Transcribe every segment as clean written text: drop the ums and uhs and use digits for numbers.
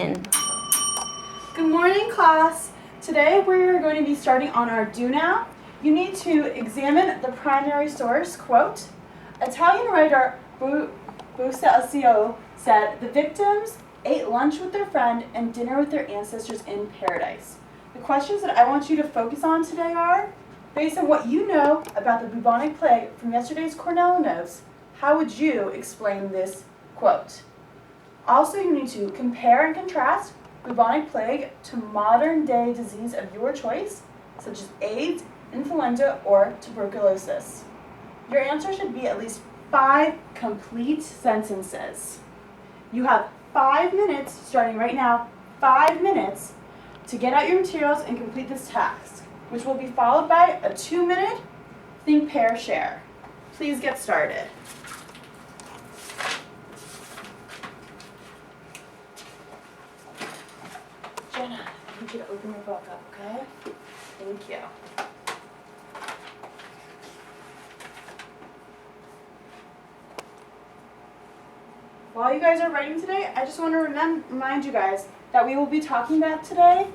Good morning, class. Today we're going to be starting on our do now. You need to examine the primary source. Quote, Italian writer Boscaccio said, the victims ate lunch with their friend and dinner with their ancestors in paradise. The questions that I want you to focus on today are, based on what you know about the bubonic plague from yesterday's Cornell notes, how would you explain this quote? Also, you need to compare and contrast bubonic plague to modern day disease of your choice, such as AIDS, influenza, or tuberculosis. Your answer should be at least 5 complete sentences. You have 5 minutes, starting right now, 5 minutes, to get out your materials and complete this task, which will be followed by a 2-minute think, pair, share. Please get started. Jenna, I need you to open your book up, okay? Thank you. While you guys are writing today, I just want to remind you guys that we will be talking about today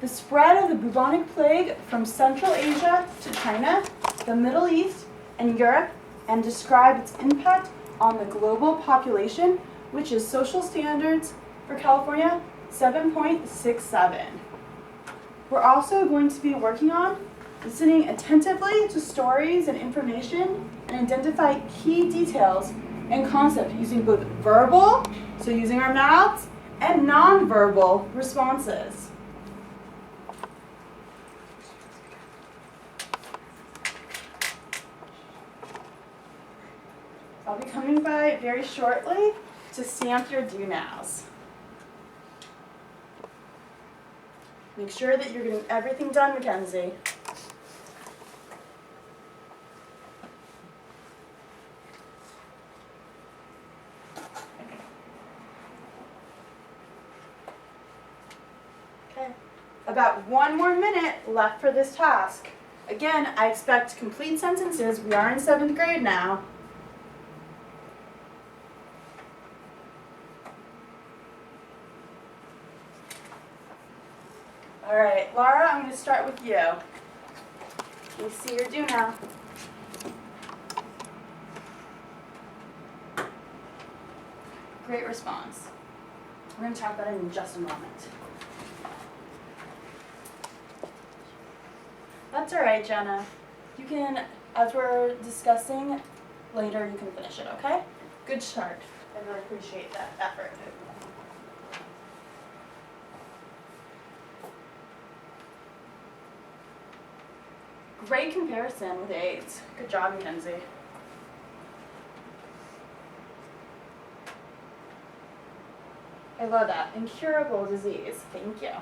the spread of the bubonic plague from Central Asia to China, the Middle East, and Europe, and describe its impact on the global population, which is social standards for California 7.67. We're also going to be working on listening attentively to stories and information and identify key details and concepts using both verbal, so using our mouths, and nonverbal responses. I'll be coming by very shortly to stamp your do-nows. Make sure that you're getting everything done, Mackenzie. Okay, about 1 more minute left for this task. Again, I expect complete sentences. We are in 7th grade now. All right, Laura, I'm going to start with you. Let me see your do now. Great response. We're going to talk about it in just a moment. That's all right, Jenna. You can, as we're discussing later, you can finish it, okay? Good start. I really appreciate that effort. Great comparison with AIDS. Good job, Mackenzie. I love that. Incurable disease. Thank you.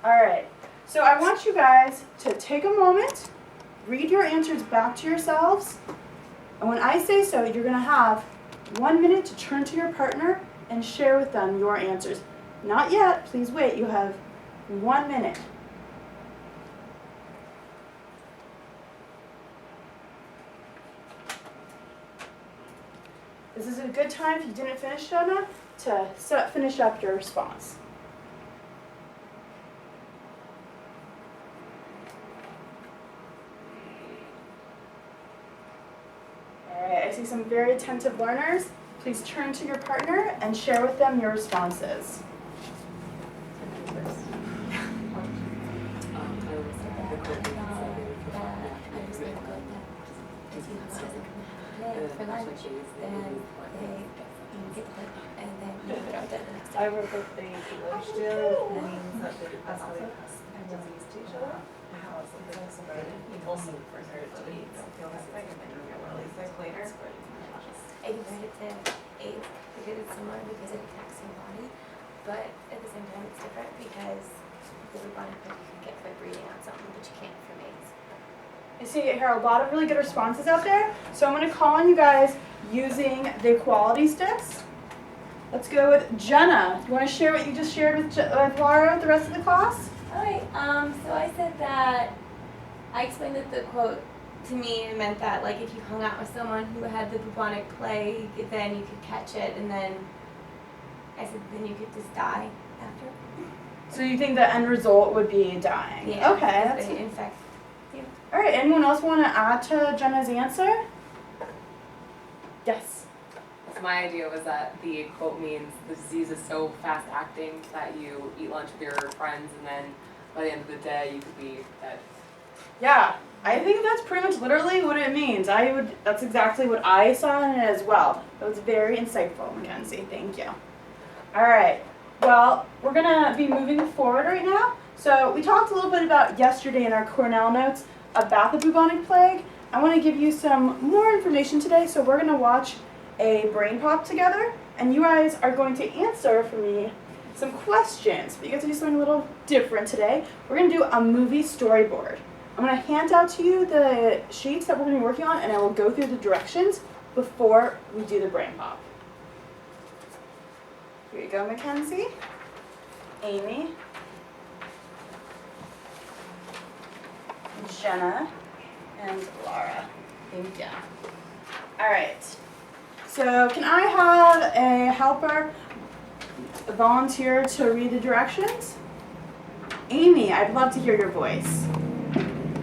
All right. So I want you guys to take a moment, read your answers back to yourselves, and when I say so, you're going to have 1 minute to turn to your partner and share with them your answers. Not yet. Please wait. You have 1 minute. This is a good time, if you didn't finish, Jenna, to finish up your response. All right, I see some very attentive learners. Please turn to your partner and share with them your responses. For lunch, then they get put, and then you put out the next day. I wrote that they lunch deal means that that's how they pass disease to each other. How it's also for her to eat. I feel like it's like later. I compared it to AIDS because it's similar because it attacks your body, but at the same time it's different because the bubonic plague you can get by breathing on something, but you can't from AIDS. I see here a lot of really good responses out there. So I'm going to call on you guys using the equality sticks. Let's go with Jenna. You want to share what you just shared with Laura with the rest of the class? Alright, so I said that I explained that the quote to me, it meant that like if you hung out with someone who had the bubonic plague, then you could catch it, and then I said then you could just die after. So you think the end result would be dying? Yeah. Okay. That's They infect you. all right. Anyone else want to add to Jenna's answer? Yes. So my idea was that the quote means the disease is so fast acting that you eat lunch with your friends and then by the end of the day you could be dead. Yeah, I think that's pretty much literally what it means. That's exactly what I saw in it as well. That was very insightful, Mackenzie. Thank you. All right. Well, we're gonna be moving forward right now. So we talked a little bit about yesterday in our Cornell notes about the bubonic plague. I want to give you some more information today. So we're gonna watch a brain pop together, and you guys are going to answer for me some questions. But you get to do something a little different today. We're gonna do a movie storyboard. I'm going to hand out to you the sheets that we're going to be working on, and I will go through the directions before we do the brain pop. Here you go, Mackenzie, Amy, Jenna, and Laura. Thank you. All right. So can I have a helper, a volunteer to read the directions? Amy, I'd love to hear your voice.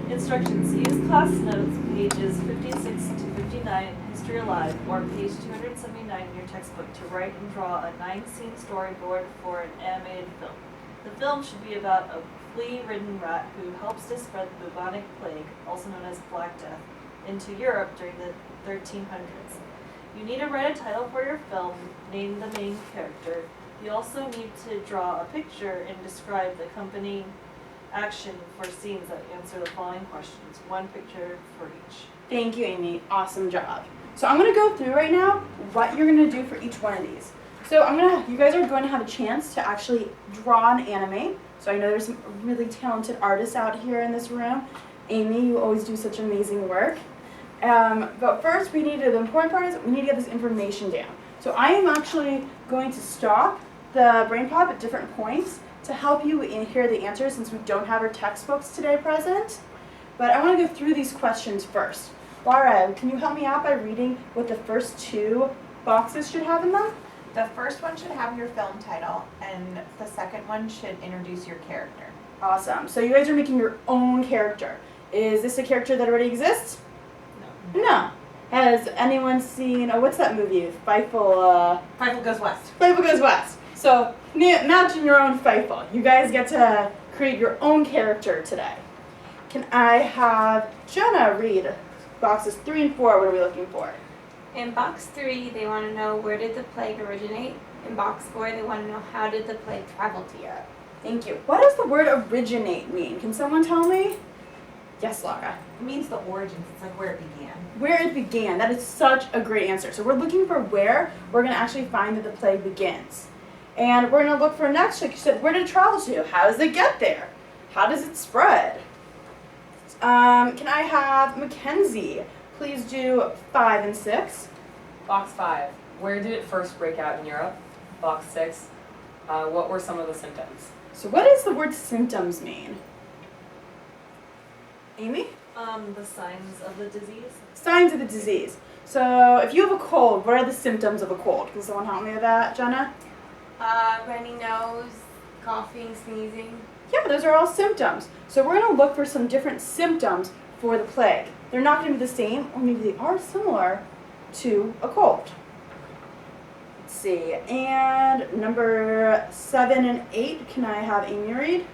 Instructions: use class notes, pages 56 to 59 in History Alive, or page 279 in your textbook to write and draw a 9-scene storyboard for an animated film. The film should be about a flea-ridden rat who helps to spread the bubonic plague, also known as Black Death, into Europe during the 1300s. You need to write a title for your film, name the main character. You also need to draw a picture and describe the accompanying action for scenes that answer the following questions. One picture for each. Thank you, Amy. Awesome job. So I'm going to go through right now what you're going to do for each one of these. So you guys are going to have a chance to actually draw and animate. So I know there's some really talented artists out here in this room. Amy, you always do such amazing work. But first, the important part is we need to get this information down. So I am actually going to stop the brain pop at different points to help you hear the answers since we don't have our textbooks today present. But I want to go through these questions first. Laura, can you help me out by reading what the first two boxes should have in them? The first one should have your film title, and the second one should introduce your character. Awesome. So you guys are making your own character. Is this a character that already exists? No. No. Has anyone seen, what's that movie? Feifel Goes West. Goes West. So imagine your own Feifel. You guys get to create your own character today. Can I have Jenna read boxes 3 and 4? What are we looking for? In box 3, they want to know where did the plague originate. In box 4, they want to know how did the plague travel to Europe. Thank you. What does the word originate mean? Can someone tell me? Yes, Laura. It means the origins. It's like where it began. Where it began. That is such a great answer. So we're looking for where we're going to actually find that the plague begins. And we're going to look for next, like you said, where did it travel to? How does it get there? How does it spread? Can I have Mackenzie please do 5 and 6? Box 5. Where did it first break out in Europe? Box 6. What were some of the symptoms? So what does the word symptoms mean? Amy? The signs of the disease. Signs of the disease. So if you have a cold, what are the symptoms of a cold? Can someone help me with that, Jenna? Runny nose, coughing, sneezing. Yeah, those are all symptoms. So we're going to look for some different symptoms for the plague. They're not going to be the same, or maybe they are similar to a cold. Let's see. And number 7 and 8, can I have Amy read?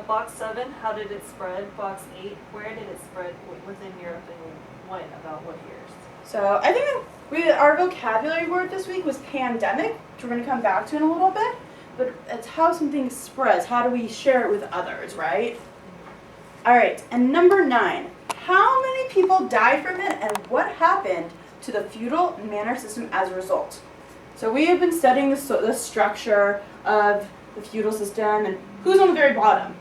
Box 7, how did it spread? Box 8, where did it spread within Europe and when? About what years? So I think our vocabulary word this week was pandemic, which we're going to come back to in a little bit. But it's how something spreads. How do we share it with others, right? All right, and number 9. How many people died from it and what happened to the feudal manor system as a result? So we have been studying the structure of the feudal system, and who's on the very bottom?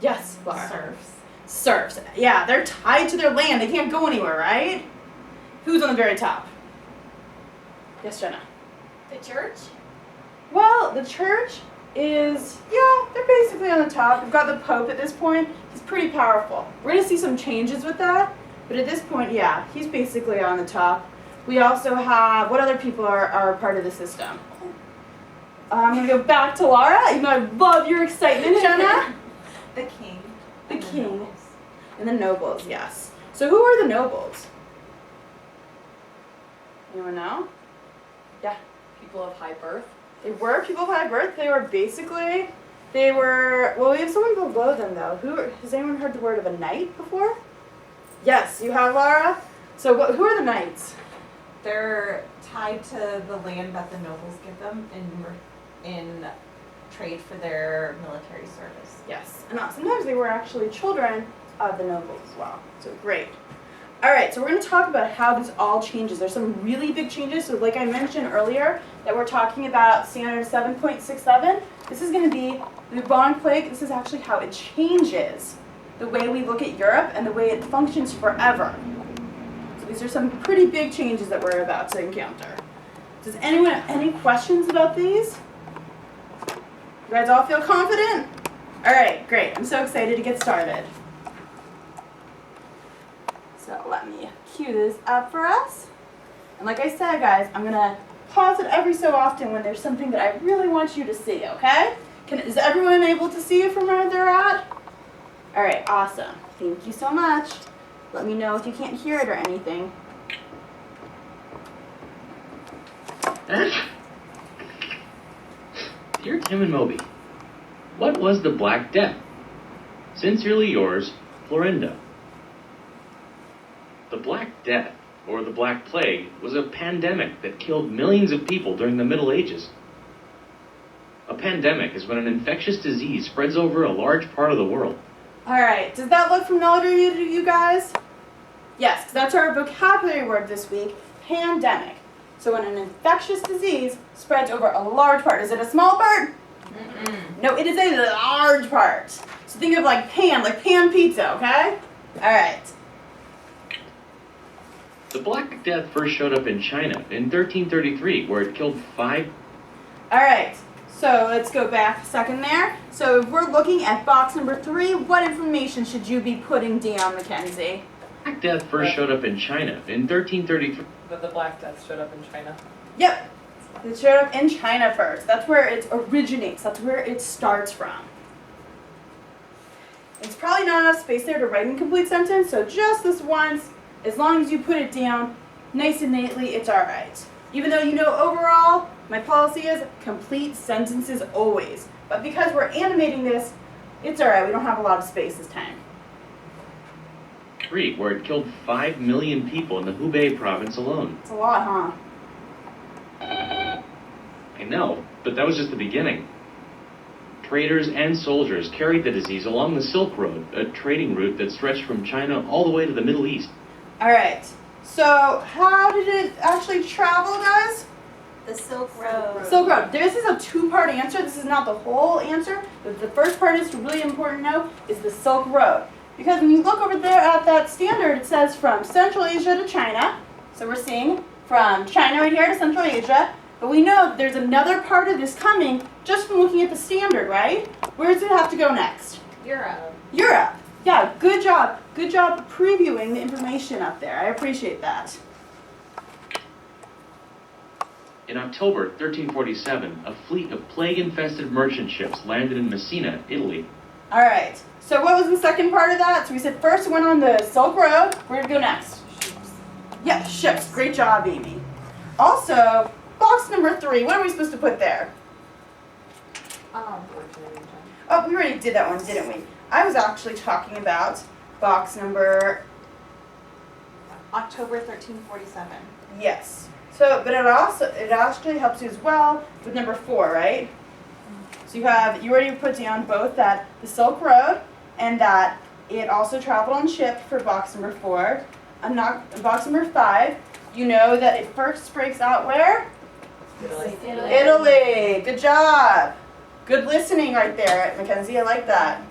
Yes, Laura. Serfs. Serfs. Yeah, they're tied to their land. They can't go anywhere, right? Who's on the very top? Yes, Jenna. The church? Well, the church is, yeah, they're basically on the top. We've got the Pope at this point. He's pretty powerful. We're going to see some changes with that, but at this point, yeah, he's basically on the top. We also have, what other people are part of the system? I'm going to go back to Laura, even though I love your excitement, Jenna. The king. The and king. nobles. And the nobles, yes. So who are the nobles? Anyone know? People of high birth. They were people of high birth. They were, well, we have someone below them though. Has anyone heard the word of a knight before? Yes, you have, Laura. So who are the knights? They're tied to the land that the nobles give them in trade for their military service. Yes, and sometimes they were actually children of the nobles as well. So great. All right, so we're going to talk about how this all changes. There's some really big changes. So like I mentioned earlier, that we're talking about standard 7.67. This is going to be the bubonic plague. This is actually how it changes the way we look at Europe and the way it functions forever. So these are some pretty big changes that we're about to encounter. Does anyone have any questions about these? You guys all feel confident? All right, great. I'm so excited to get started. So let me cue this up for us. And like I said, guys, I'm going to pause it every so often when there's something that I really want you to see, okay? Is everyone able to see it from where they're at? All right, awesome. Thank you so much. Let me know if you can't hear it or anything. Dear Tim and Moby, what was the Black Death? Sincerely yours, Florinda. The Black Death, or the Black Plague, was a pandemic that killed millions of people during the Middle Ages. A pandemic is when an infectious disease spreads over a large part of the world. All right, does that look familiar to you guys? Yes, 'cause that's our vocabulary word this week, pandemic. So when an infectious disease spreads over a large part, is it a small part? No, it is a large part. So think of like pan pizza, okay? All right. The Black Death first showed up in China in 1333, where it killed 5... All right, so let's go back a second there. So if we're looking at box number 3, what information should you be putting down, Mackenzie? Black Death first showed up in China in 1333. But the Black Death showed up in China. Yep, it showed up in China first. That's where it originates. That's where it starts from. It's probably not enough space there to write an complete sentence, so just this once, as long as you put it down nice and neatly, it's all right. Even though you know overall, my policy is complete sentences always. But because we're animating this, it's all right. We don't have a lot of space this time. Where it killed 5 million people in the Hubei province alone. It's a lot, huh? I know, but that was just the beginning. Traders and soldiers carried the disease along the Silk Road, a trading route that stretched from China all the way to the Middle East. All right. So how did it actually travel, guys? The Silk Road. Silk Road. This is a 2-part answer. This is not the whole answer. But the first part is really important to know is the Silk Road. Because when you look over there at that standard, it says from Central Asia to China. So we're seeing from China right here to Central Asia. But we know that there's another part of this coming just from looking at the standard, right? Where does it have to go next? Europe. Europe. Yeah, good job. Good job previewing the information up there. I appreciate that. In October 1347, a fleet of plague-infested merchant ships landed in Messina, Italy. All right. So what was the second part of that? So we said first we went on the Silk Road. Where did we go next? Ships. Yeah, ships. Great job, Amy. Also, box number 3. What are we supposed to put there? Oh, we already did that one, didn't we? I was actually talking about box number... October 1347. Yes. So, but it actually helps you as well with number 4, right? So you already put down both that the Silk Road and that it also traveled on ship for box number 4. Box number 5, you know that it first breaks out where? Italy. Italy. Good job. Good listening right there, Mackenzie. I like that.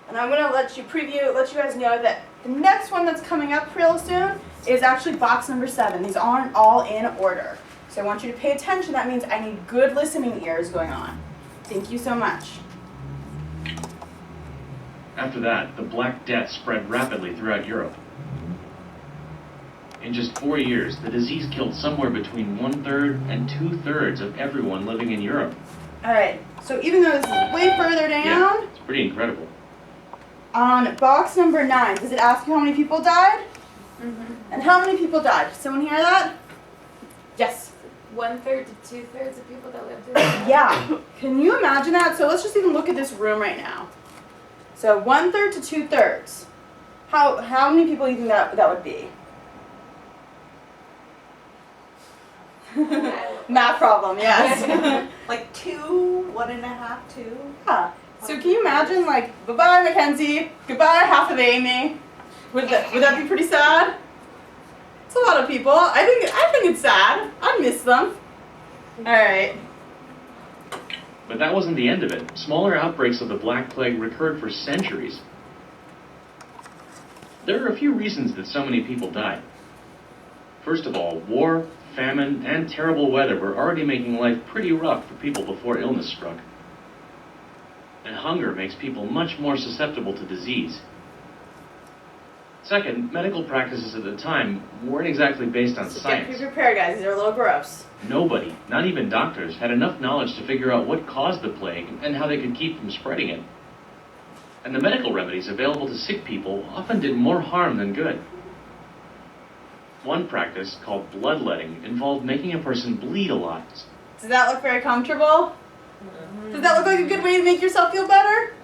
And I'm going to let you guys know that the next one that's coming up real soon is actually box number 7. These aren't all in order. So I want you to pay attention. That means I need good listening ears going on. Thank you so much. After that, the Black Death spread rapidly throughout Europe. In just 4 years, the disease killed somewhere between 1/3 and 2/3 of everyone living in Europe. All right, so even though this is way further down, Yeah, it's pretty incredible. on box number 9, does it ask you how many people died? And how many people died? Does someone hear that? Yes. 1/3 to 2/3 of people that lived in the Yeah. Can you imagine that? So let's just even look at this room right now. So 1/3 to 2/3. How many people do you think that would be? Math problem, yes. Like 2, 1.5, 2. Yeah. So can you imagine, like, bye-bye Mackenzie, goodbye half of Amy? Would that be pretty sad? It's a lot of people. I think it's sad. I miss them. All right. But that wasn't the end of it. Smaller outbreaks of the Black Plague recurred for centuries. There are a few reasons that so many people died. First of all, war, famine, and terrible weather were already making life pretty rough for people before illness struck. And hunger makes people much more susceptible to disease. Second, medical practices at the time weren't exactly based on So science. get prepared, guys. These are a little gross. Nobody, not even doctors, had enough knowledge to figure out what caused the plague and how they could keep from spreading it. And the medical remedies available to sick people often did more harm than good. One practice, called bloodletting, involved making a person bleed a lot. Does that look very comfortable? Does that look like a good way to make yourself feel better?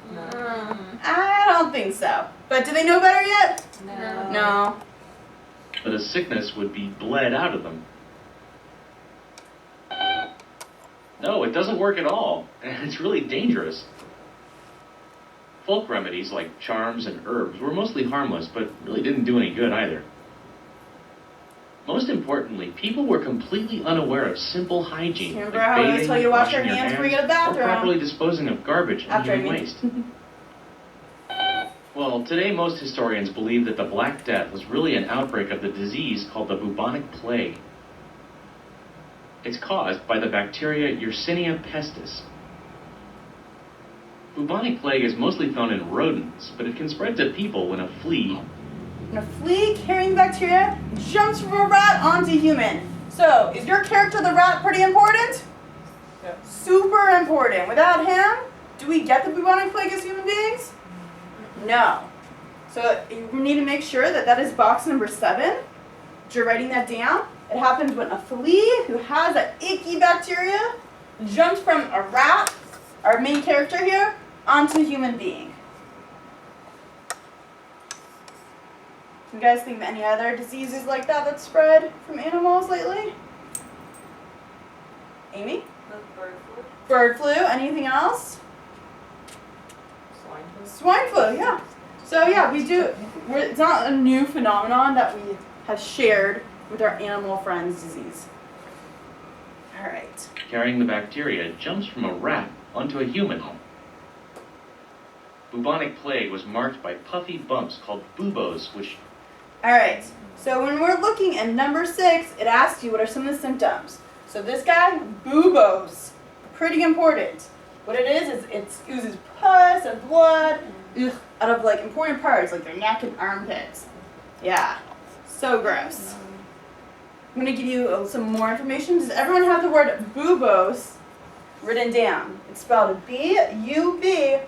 I don't think so. But do they know better yet? No. No. But a sickness would be bled out of them. No, it doesn't work at all, and it's really dangerous. Folk remedies like charms and herbs were mostly harmless, but really didn't do any good either. Most importantly, people were completely unaware of simple hygiene, Remember like how I always bathing, tell you to wash your washing hands before you go to the or bathroom? properly disposing of garbage and After I human mean. waste. Well, today most historians believe that the Black Death was really an outbreak of the disease called the Bubonic Plague. It's caused by the bacteria Yersinia pestis. Bubonic plague is mostly found in rodents, but it can spread to people when a flea, And a flea carrying the bacteria jumps from a rat onto human. So, is your character the rat pretty important? Yeah. Super important. Without him, do we get the bubonic plague as human beings? No. So you need to make sure that is box number 7. You're writing that down. It happens when a flea who has that icky bacteria jumps from a rat, our main character here, onto a human being. You guys think of any other diseases like that spread from animals lately? Amy? The bird flu. Bird flu, anything else? Swine flu. Swine flu, yeah. So yeah, it's not a new phenomenon that we have shared with our animal friends disease. All right. carrying the bacteria, jumps from a rat onto a human. Bubonic plague was marked by puffy bumps called buboes, which... All right, so when we're looking at number 6, it asks you what are some of the symptoms. So this guy, buboes, pretty important. What it is it oozes pus and blood out of like important parts, like their neck and armpits. Yeah, so gross. I'm gonna give you some more information. Does everyone have the word buboes written down? It's spelled B-U-B-O-E-S.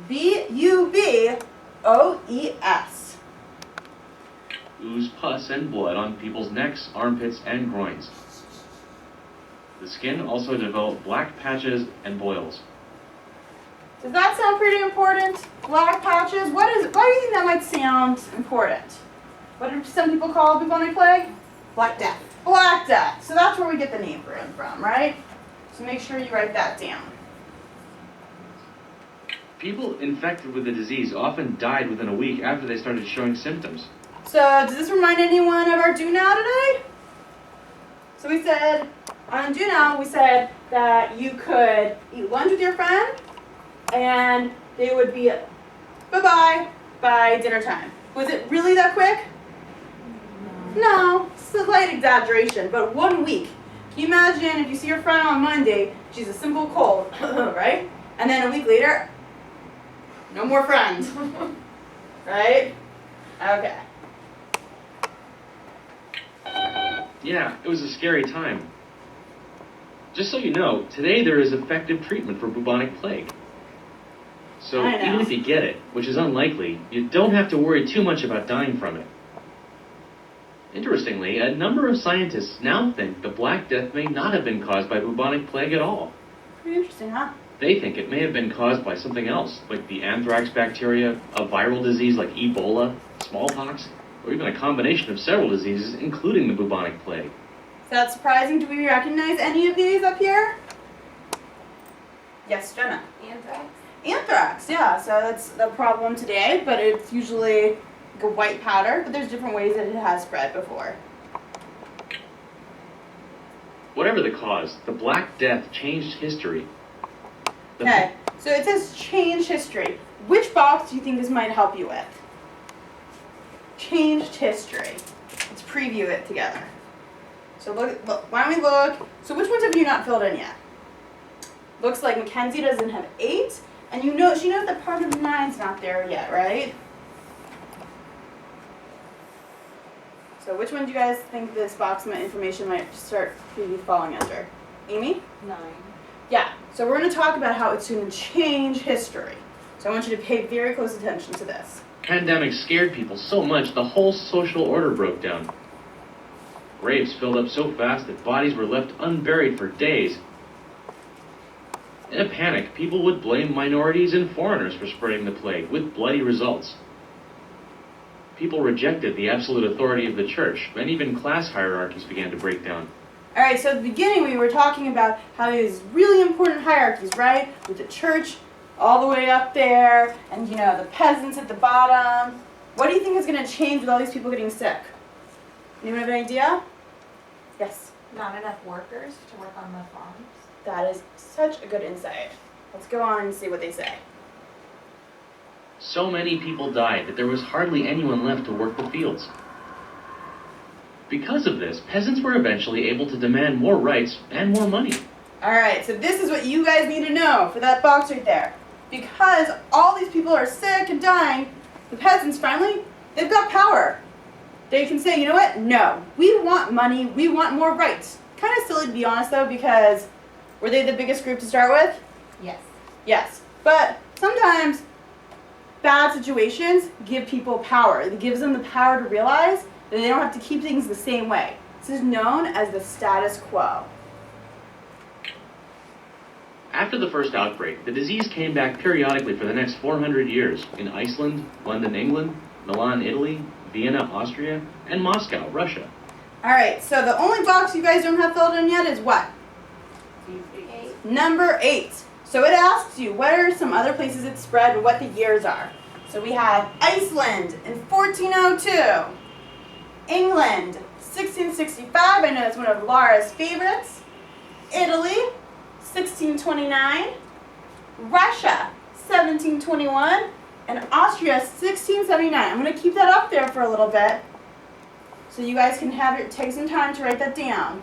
B-U-B-O-E-S. ooze pus and blood on people's necks, armpits, and groins. The skin also developed black patches and boils. Does that sound pretty important? Black patches? Why do you think that might sound important? What do some people call bubonic plague? Black Death. Black Death. So that's where we get the name from, right? So make sure you write that down. People infected with the disease often died within a week after they started showing symptoms. So does this remind anyone of our do now today? So we said, on do now, we said that you could eat lunch with your friend and they would be bye-bye by dinner time. Was it really that quick? No, slight exaggeration, but 1 week. Can you imagine if you see your friend on Monday, she's a simple cold, right? And then a week later, no more friends, right? Okay. Yeah, it was a scary time. Just so you know, today there is effective treatment for bubonic plague. So I know. even if you get it, which is unlikely, you don't have to worry too much about dying from it. Interestingly, a number of scientists now think the Black Death may not have been caused by bubonic plague at all. Pretty interesting, huh? They think it may have been caused by something else, like the anthrax bacteria, a viral disease like Ebola, smallpox, or even a combination of several diseases, including the bubonic plague. Is that surprising? Do we recognize any of these up here? Yes, Jenna. Anthrax? Anthrax, yeah, so that's the problem today, but it's usually like a white powder, but there's different ways that it has spread before. Whatever the cause, the Black Death changed history. The- Okay, so it says change history. Which box do you think this might help you with? Changed history. Let's preview it together. So look, why don't we look? So which ones have you not filled in yet? Looks like Mackenzie doesn't have 8, and she knows that part of 9's not there yet, right? So which one do you guys think this box of information might start maybe falling under? Amy? 9. Yeah, so we're going to talk about how it's going to change history. So I want you to pay very close attention to this. Pandemic scared people so much the whole social order broke down. Graves filled up so fast that bodies were left unburied for days. In a panic, people would blame minorities and foreigners for spreading the plague, with bloody results. People rejected the absolute authority of the church, and even class hierarchies began to break down. All right, so at the beginning we were talking about how these really important hierarchies, right? With the church all the way up there, and the peasants at the bottom. What do you think is going to change with all these people getting sick? Anyone have an idea? Yes. Not enough workers to work on the farms. That is such a good insight. Let's go on and see what they say. So many people died that there was hardly anyone left to work the fields. Because of this, peasants were eventually able to demand more rights and more money. All right, so this is what you guys need to know for that box right there. Because all these people are sick and dying, the peasants finally, they've got power. They can say, you know what? No, we want money, we want more rights. Kind of silly to be honest though, because were they the biggest group to start with? Yes. Yes, but sometimes bad situations give people power. It gives them the power to realize that they don't have to keep things the same way. This is known as the status quo. After the first outbreak, the disease came back periodically for the next 400 years in Iceland, London, England, Milan, Italy, Vienna, Austria, and Moscow, Russia. All right, so the only box you guys don't have filled in yet is what? 8. Number 8. So it asks you, what are some other places it spread and what the years are? So we have Iceland in 1402. England, 1665. I know it's one of Laura's favorites. Italy, 1629. Russia, 1721. And Austria, 1679. I'm going to keep that up there for a little bit so you guys can take some time to write that down.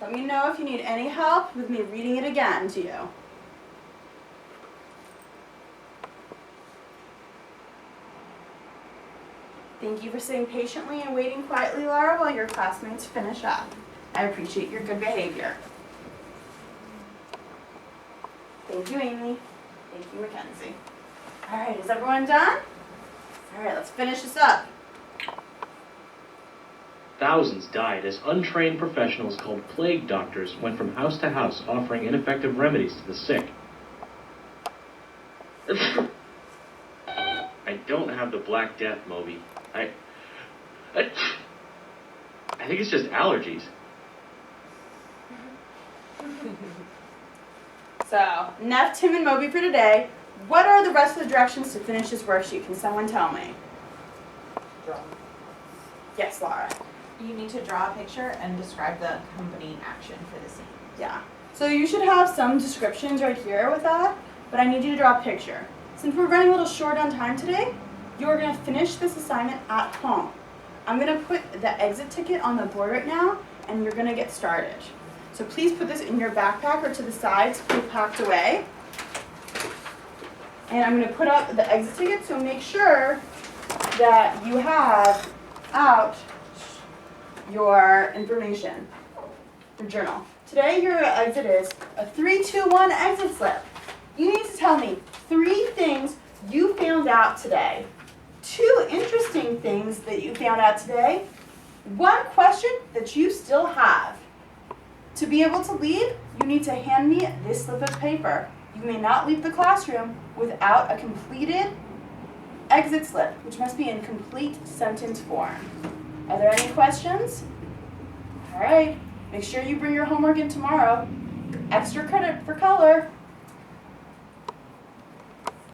Let me know if you need any help with me reading it again to you. Thank you for sitting patiently and waiting quietly, Laura, while your classmates finish up. I appreciate your good behavior. Thank you, Amy. Thank you, Mackenzie. All right, is everyone done? All right, let's finish this up. Thousands died as untrained professionals called plague doctors went from house to house offering ineffective remedies to the sick. I don't have the Black Death, Moby. I think it's just allergies. So, enough Tim and Moby for today. What are the rest of the directions to finish this worksheet? Can someone tell me? Draw. Yes, Laura. You need to draw a picture and describe the accompanying action for the scene. Yeah. So you should have some descriptions right here with that, but I need you to draw a picture. Since we're running a little short on time today, You're going to finish this assignment at home. I'm going to put the exit ticket on the board right now, and you're going to get started. So please put this in your backpack or to the side to be packed away. And I'm going to put up the exit ticket, so make sure that you have out your information, your journal. Today your exit is a 3, 2, 1 exit slip. You need to tell me 3 things you found out today. 2 interesting things that you found out today. 1 question that you still have. To be able to leave, you need to hand me this slip of paper. You may not leave the classroom without a completed exit slip, which must be in complete sentence form. Are there any questions? All right, make sure you bring your homework in tomorrow. Extra credit for color.